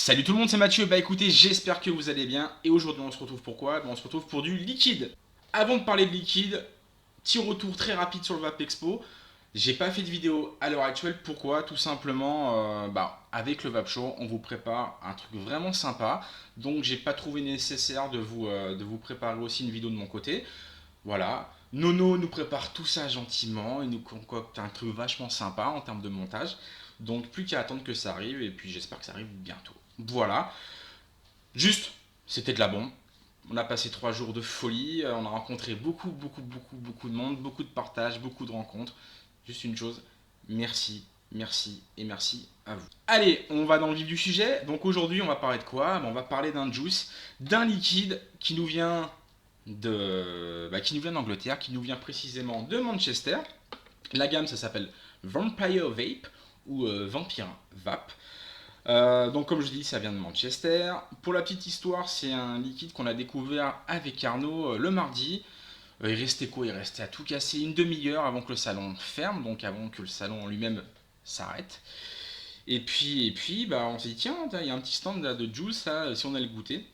Salut tout le monde, c'est Mathieu. Bah écoutez, j'espère que vous allez bien. Et aujourd'hui, on se retrouve pour quoi? On se retrouve pour du liquide. Avant de parler de liquide, petit retour très rapide sur le Vape Expo. J'ai pas fait de vidéo à l'heure actuelle. Pourquoi? Tout simplement, avec le Vape Show, on vous prépare un truc vraiment sympa. Donc, j'ai pas trouvé nécessaire de vous préparer aussi une vidéo de mon côté. Voilà. Nono nous prépare tout ça gentiment. Il nous concocte un truc vachement sympa en termes de montage. Donc, plus qu'à attendre que ça arrive. Et puis, j'espère que ça arrive bientôt. Voilà. Juste, c'était de la bombe. On a passé 3 jours de folie. On a rencontré beaucoup de monde, beaucoup de partages, beaucoup de rencontres. Juste une chose, merci, merci et merci à vous. Allez, on va dans le vif du sujet. Donc aujourd'hui, on va parler de quoi? On va parler d'un juice, d'un liquide qui nous vient d'Angleterre, qui nous vient précisément de Manchester. La gamme, ça s'appelle Vampire Vape ou Vampire Vape. Donc comme je dis, ça vient de Manchester. Pour la petite histoire, c'est un liquide qu'on a découvert avec Arnaud le mardi. Il restait quoi? Il restait à tout casser une demi-heure avant que le salon ferme, donc avant que le salon en lui-même s'arrête. Et puis, on s'est dit, tiens, il y a un petit stand là, de juice, là, si on allait le goûter.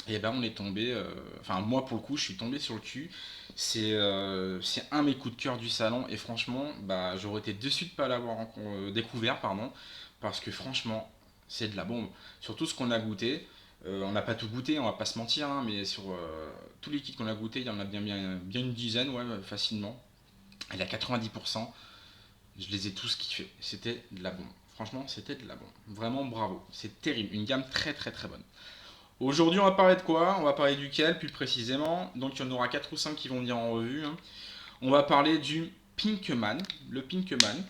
Et ben on est tombé, enfin moi pour le coup je suis tombé sur le cul. C'est un de mes coups de cœur du salon et franchement j'aurais été déçu de ne pas l'avoir découvert, pardon, parce que franchement c'est de la bombe. Sur tout ce qu'on a goûté, on n'a pas tout goûté, on va pas se mentir, hein, mais sur tous les kits qu'on a goûté, il y en a bien une dizaine, ouais, facilement. Et à 90%, je les ai tous kiffés. C'était de la bombe. Franchement, c'était de la bombe. Vraiment bravo. C'est terrible. Une gamme très très très bonne. Aujourd'hui, on va parler de quoi? On va parler duquel, plus précisément. Donc, il y en aura 4 ou 5 qui vont venir en revue, hein. On va parler du Pinkman, le Pinkman.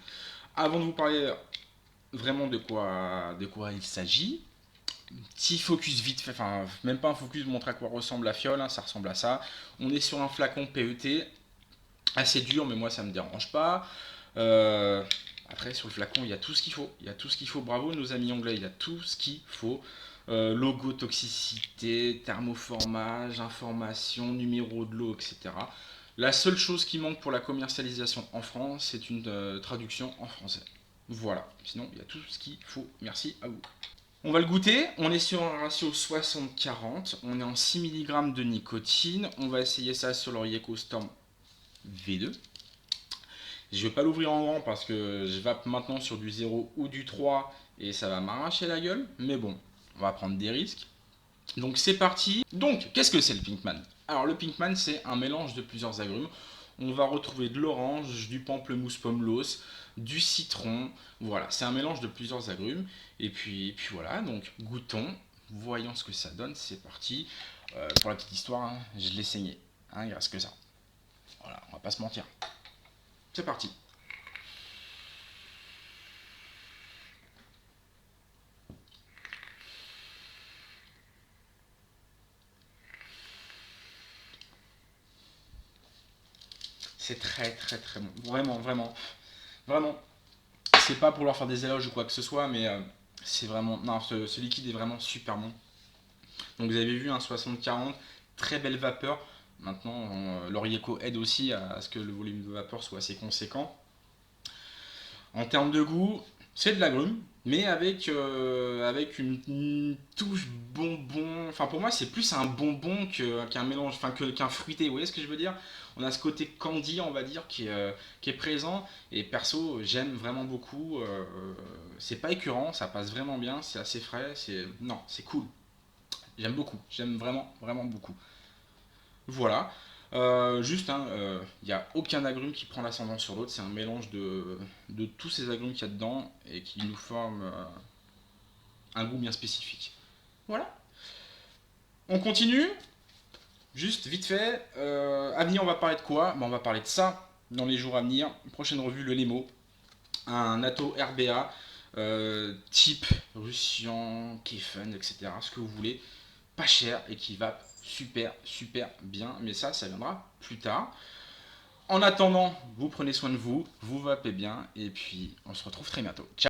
Avant de vous parler vraiment de quoi il s'agit, petit focus vite fait, enfin, même pas un focus, montrer à quoi ressemble la fiole, hein, ça ressemble à ça. On est sur un flacon PET, assez dur, mais moi ça me dérange pas. Euh, Après, sur le flacon, il y a tout ce qu'il faut. Il y a tout ce qu'il faut. Bravo, nos amis anglais, il y a tout ce qu'il faut. Logo, toxicité, thermoformage, information, numéro de l'eau, etc. La seule chose qui manque pour la commercialisation en France, c'est une traduction en français. Voilà. Sinon, il y a tout ce qu'il faut. Merci à vous. On va le goûter. On est sur un ratio 60-40. On est en 6 mg de nicotine. On va essayer ça sur leur EcoStorm V2. Je vais pas l'ouvrir en grand parce que je vape maintenant sur du 0 ou du 3 et ça va m'arracher la gueule. Mais bon, on va prendre des risques. Donc c'est parti. Donc, qu'est-ce que c'est le Pinkman? Alors le Pinkman, c'est un mélange de plusieurs agrumes. On va retrouver de l'orange, du pamplemousse pomelos, du citron. Voilà, c'est un mélange de plusieurs agrumes. Et puis voilà, donc goûtons. Voyons ce que ça donne. C'est parti. Pour la petite histoire, hein, je l'ai saigné. Hein, il reste que ça. Voilà, on va pas se mentir. C'est parti. C'est très très très bon. Vraiment, vraiment, vraiment. C'est pas pour leur faire des éloges ou quoi que ce soit, mais c'est vraiment. Non, ce liquide est vraiment super bon. Donc vous avez vu un 60-40, très belle vapeur. Maintenant, l'Orieco aide aussi à ce que le volume de vapeur soit assez conséquent. En termes de goût, c'est de l'agrume, mais avec une touche bonbon. Enfin, pour moi, c'est plus un bonbon qu'un mélange, enfin, qu'un fruité. Vous voyez ce que je veux dire? On a ce côté candy, on va dire, qui est présent. Et perso, j'aime vraiment beaucoup. C'est pas écœurant, ça passe vraiment bien, c'est assez frais. Non, c'est cool. J'aime beaucoup. J'aime vraiment, vraiment beaucoup. Voilà. Juste, il n'y a aucun agrume qui prend l'ascendant sur l'autre. C'est un mélange de tous ces agrumes qu'il y a dedans et qui nous forment un goût bien spécifique. Voilà. On continue. Juste vite fait. À venir, on va parler de quoi? On va parler de ça dans les jours à venir. Prochaine revue, le Lemo. Un Atto RBA type Russian, Kefen, etc. Ce que vous voulez. Pas cher et qui va super bien. Mais ça viendra plus tard. En attendant, vous prenez soin de vous, vous vapez bien et puis on se retrouve très bientôt. Ciao.